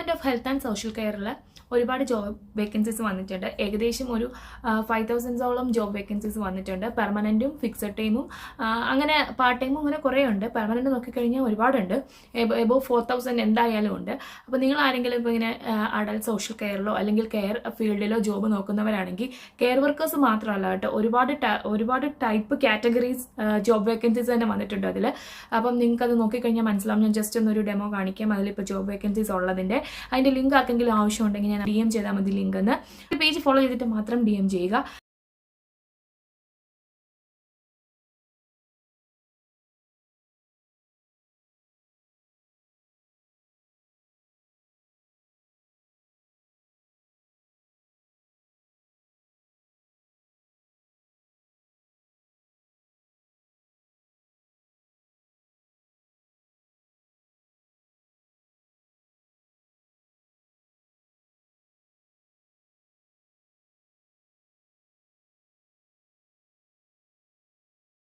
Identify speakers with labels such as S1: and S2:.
S1: Department of health and social കെയറിൽ ഒരുപാട് job vacancies വന്നിട്ടുണ്ട്. ഏകദേശം ഒരു 5000ഓളം ജോബ് വേക്കൻസീസ് വന്നിട്ടുണ്ട്. പെർമനന്റും ഫിക്സഡ് ടൈമും അങ്ങനെ പാർട്ട് ടൈമും അങ്ങനെ കുറേ ഉണ്ട്. പെർമനന്റ് നോക്കിക്കഴിഞ്ഞാൽ ഒരുപാടുണ്ട്. എബോവ് 4000 എന്തായാലും ഉണ്ട്. അപ്പോൾ നിങ്ങൾ ആരെങ്കിലും ഇപ്പോൾ ഇങ്ങനെ അഡൽട്ട് സോഷ്യൽ കെയറിലോ അല്ലെങ്കിൽ കെയർ ഫീൽഡിലോ ജോബ് നോക്കുന്നവരാണെങ്കിൽ കെയർ വർക്കേഴ്സ് മാത്രമല്ല കേട്ടോ, ഒരുപാട് ടൈപ്പ് കാറ്റഗറീസ് ജോബ് വേക്കൻസീസ് തന്നെ വന്നിട്ടുണ്ട് അതിൽ. അപ്പം നിങ്ങൾക്ക് അത് നോക്കിക്കഴിഞ്ഞാൽ മനസ്സിലാവും. ഞാൻ ജസ്റ്റ് ഒന്നൊരു ഡെമോ കാണിക്കാം. അതിലിപ്പോൾ ജോബ് വേക്കൻസീസ് ഉള്ളതിൻ്റെ അതിൻ്റെ ലിങ്ക് ആർക്കെങ്കിലും ആവശ്യമുണ്ടെങ്കിൽ ഞാൻ DM ചെയ്താൽ മതി. ലിങ്ക് എന്ന് പേജ് ഫോളോ ചെയ്തിട്ട് മാത്രം DM ചെയ്യുക.